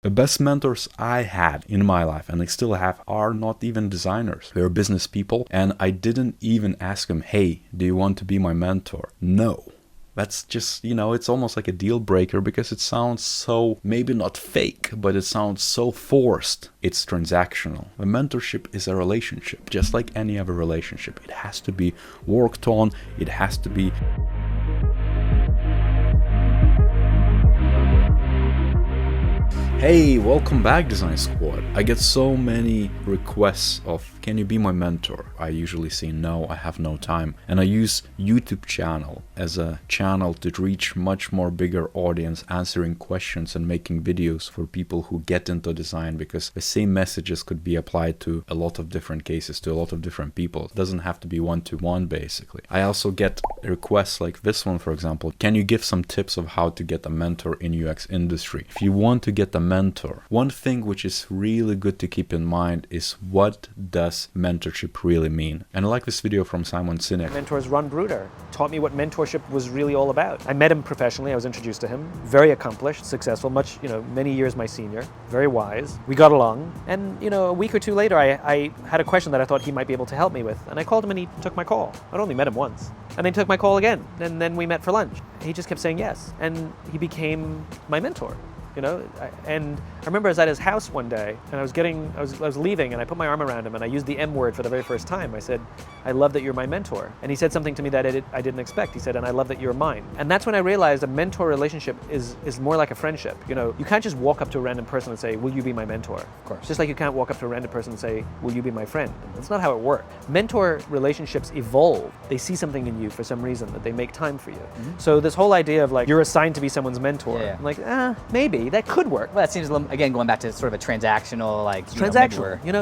The best mentors I had in my life, and I still have, are not even designers. They're business people, and I didn't even ask them, hey, do you want to be my mentor? No. That's just, it's almost like a deal breaker because it sounds so, maybe not fake, but it sounds so forced. It's transactional. A mentorship is a relationship, just like any other relationship. It has to be worked on. It has to be... Hey, welcome back, Design Squad. I get so many requests of, can you be my mentor? I usually say no, I have no time. And I use YouTube channel as a channel to reach much more bigger audience, answering questions and making videos for people who get into design, because the same messages could be applied to a lot of different cases, to a lot of different people. It doesn't have to be one-to-one, basically. I also get requests like this one, for example. Can you give some tips of how to get a mentor in UX industry? If you want to get a mentor, one thing which is really good to keep in mind is, what does mentorship really mean? And I like this video from Simon Sinek. Mentors Ron Bruder taught me what mentorship was really all about. I met him professionally. I was introduced to him. Very accomplished, successful, many years my senior, very wise. We got along, and a week or two later I had a question that I thought he might be able to help me with, and I called him and he took my call. I'd only met him once, and then he took my call again, and then we met for lunch. He just kept saying yes, and he became my mentor. And I remember I was at his house one day, and I was leaving, and I put my arm around him, and I used the M word for the very first time. I said, I love that you're my mentor. And he said something to me that I didn't expect. He said, and I love that you're mine. And that's when I realized a mentor relationship is more like a friendship. You can't just walk up to a random person and say, will you be my mentor? Of course. Just like you can't walk up to a random person and say, will you be my friend? That's not how it works. Mentor relationships evolve. They see something in you for some reason that they make time for you. Mm-hmm. So this whole idea of like, you're assigned to be someone's mentor. Yeah. I'm like, maybe. That could work. Well, that seems, again, going back to sort of a transactional,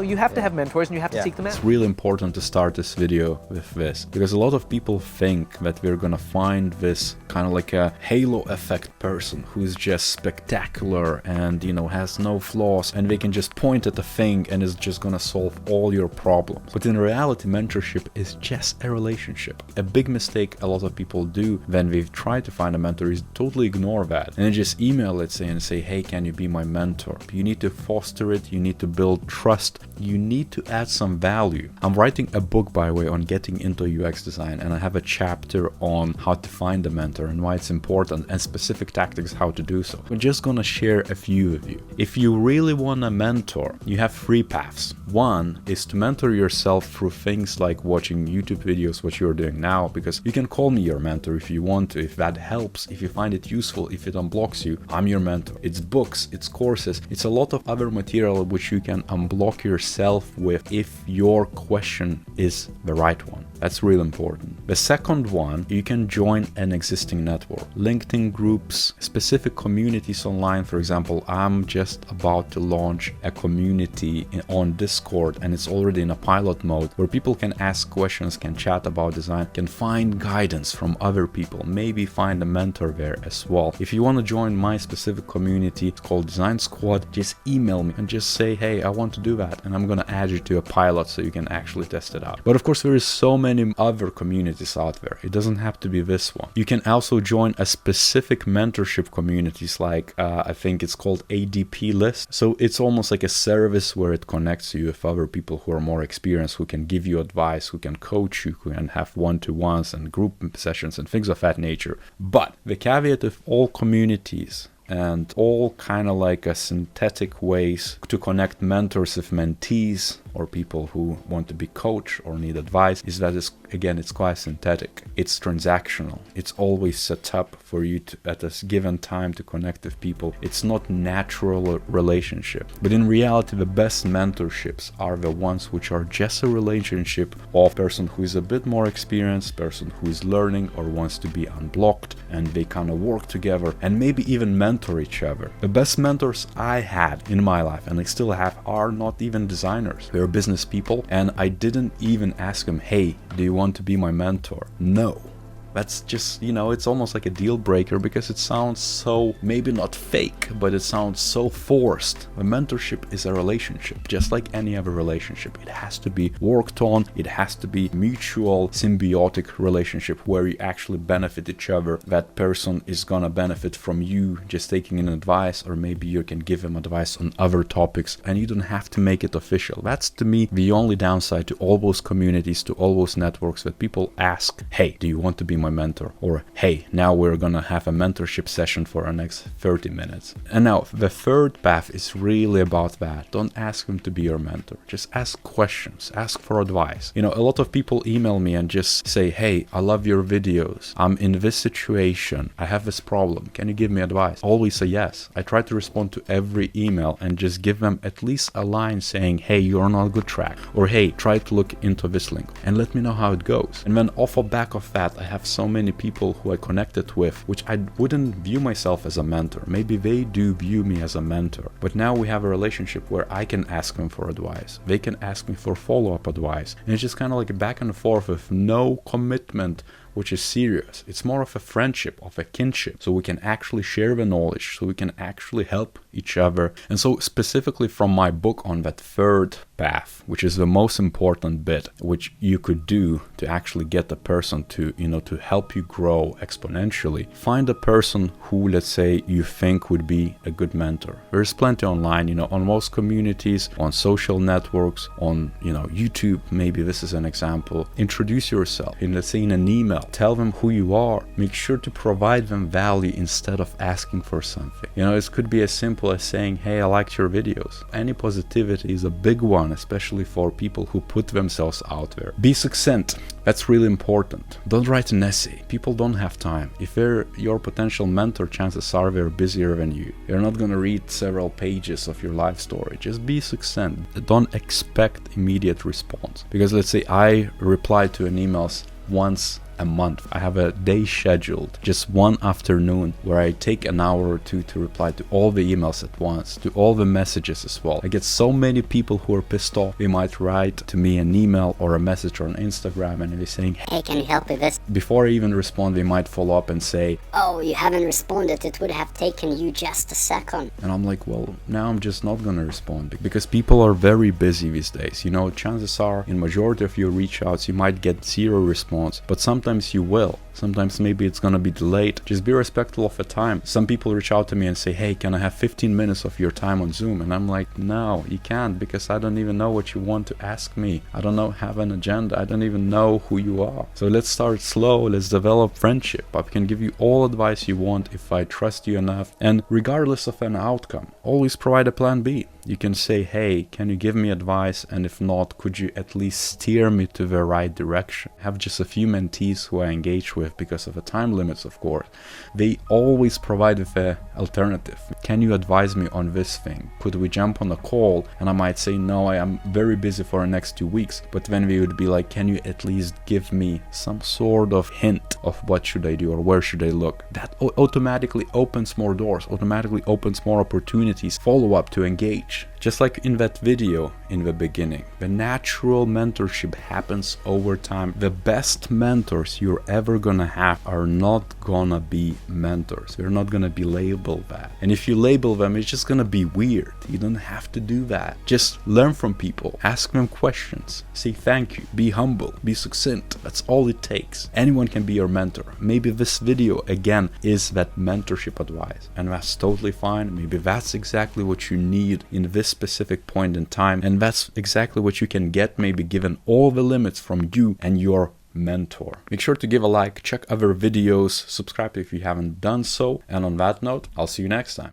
you have to have mentors and you have to seek them out. It's really important to start this video with this, because a lot of people think that we're gonna find this kind of like a halo effect person who's just spectacular and, has no flaws, and they can just point at the thing and is just gonna solve all your problems. But in reality, mentorship is just a relationship. A big mistake a lot of people do when they try to find a mentor is totally ignore that and just email, let's say, and say, hey, can you be my mentor? You need to foster it, you need to build trust, you need to add some value. I'm writing a book, by the way, on getting into UX design, and I have a chapter on how to find a mentor and why it's important, and specific tactics how to do so. We're just gonna share a few with you. If you really want a mentor, you have three paths. One is to mentor yourself through things like watching YouTube videos, what you're doing now, because you can call me your mentor if you want to, if that helps, if you find it useful, if it unblocks you, I'm your mentor. It's books, it's courses, it's a lot of other material which you can unblock yourself with if your question is the right one. That's really important. The second one, you can join an existing network. LinkedIn groups, specific communities online. For example, I'm just about to launch a community on Discord, and it's already in a pilot mode where people can ask questions, can chat about design, can find guidance from other people, maybe find a mentor there as well. If you want to join my specific community, it's called Design Squad, just email me and just say, hey, I want to do that, and I'm gonna add you to a pilot so you can actually test it out. But of course, there is so many other communities out there. It doesn't have to be this one. You can also join a specific mentorship communities, like I think it's called ADP list. So it's almost like a service where it connects you with other people who are more experienced, who can give you advice, who can coach you, who can have one-to-ones and group sessions and things of that nature. But the caveat of all communities and all kind of like a synthetic ways to connect mentors with mentees or people who want to be coached or need advice is that it's quite synthetic. It's transactional. It's always set up for you to, at a given time, to connect with people. It's not natural relationship. But in reality, the best mentorships are the ones which are just a relationship of person who is a bit more experienced, person who is learning or wants to be unblocked, and they kind of work together and maybe even mentor each other. The best mentors I had in my life, and I still have, are not even designers. They're business people, and I didn't even ask them, hey, do you want to be my mentor? No. That's just, you know, it's almost like a deal breaker because it sounds so, maybe not fake, but it sounds so forced. A mentorship is a relationship, just like any other relationship. It has to be worked on. It has to be mutual, symbiotic relationship where you actually benefit each other. That person is gonna benefit from you just taking an advice, or maybe you can give him advice on other topics, and you don't have to make it official. That's, to me, the only downside to all those communities, to all those networks, that people ask, hey, do you want to be my mentor? Or, hey, now we're gonna have a mentorship session for our next 30 minutes. And now the third path is really about that. Don't ask them to be your mentor. Just ask questions, ask for advice. You know, a lot of people email me and just say, hey, I love your videos. I'm in this situation. I have this problem. Can you give me advice? Always say yes. I try to respond to every email and just give them at least a line saying, hey, you're on a good track. Or, hey, try to look into this link and let me know how it goes. And then off the back of that, I have so many people who I connected with, which I wouldn't view myself as a mentor. Maybe they do view me as a mentor. But now we have a relationship where I can ask them for advice. They can ask me for follow-up advice. And it's just kind of like a back and forth with no commitment, which is serious. It's more of a friendship, of a kinship. So we can actually share the knowledge, so we can actually help each other. And so specifically from my book on that third path, which is the most important bit, which you could do to actually get the person to, you know, to help you grow exponentially. Find a person who, let's say, you think would be a good mentor. There's plenty online, you know, on most communities, on social networks, on, you know, YouTube, maybe this is an example. Introduce yourself, in, let's say, in an email. Tell them who you are. Make sure to provide them value instead of asking for something. You know, it could be as simple as saying, hey, I liked your videos. Any positivity is a big one, especially for people who put themselves out there. Be succinct. That's really important. Don't write an essay. People don't have time. If they're your potential mentor, chances are they're busier than you. You're not gonna read several pages of your life story. Just be succinct. Don't expect immediate response. Because let's say I reply to an emails once a month. I have a day scheduled, just one afternoon, where I take an hour or two to reply to all the emails at once, to all the messages as well. I get so many people who are pissed off. They might write to me an email or a message on Instagram and they're saying, hey, can you help with this? Before I even respond, they might follow up and say, oh, you haven't responded. It would have taken you just a second. And I'm like, well, now I'm just not gonna respond, because people are very busy these days. You know, chances are in majority of your reach outs, you might get zero response, but sometimes you will. Sometimes maybe it's gonna be delayed. Just be respectful of the time. Some people reach out to me and say, hey, can I have 15 minutes of your time on Zoom? And I'm like, no, you can't, because I don't even know what you want to ask me. I don't have an agenda. I don't even know who you are. So let's start slow. Let's develop friendship. I can give you all advice you want if I trust you enough. And regardless of an outcome, always provide a plan B. You can say, hey, can you give me advice? And if not, could you at least steer me to the right direction? I have just a few mentees who I engage with because of the time limits, of course. They always provide with an alternative. Can you advise me on this thing? Could we jump on a call? And I might say, no, I am very busy for the next 2 weeks. But then we would be like, can you at least give me some sort of hint of what should I do or where should I look? That automatically opens more doors, automatically opens more opportunities, follow up to engage. Just like in that video in the beginning, the natural mentorship happens over time. The best mentors you're ever gonna have are not gonna be mentors. They're not gonna be labeled that. And if you label them, it's just gonna be weird. You don't have to do that. Just learn from people, ask them questions, say thank you, be humble, be succinct. That's all it takes. Anyone can be your mentor. Maybe this video again is that mentorship advice, and that's totally fine. Maybe that's exactly what you need in this specific point in time, and that's exactly what you can get, maybe given all the limits from you and your mentor. Make sure to give a like, check other videos, subscribe if you haven't done so, and on that note, I'll see you next time.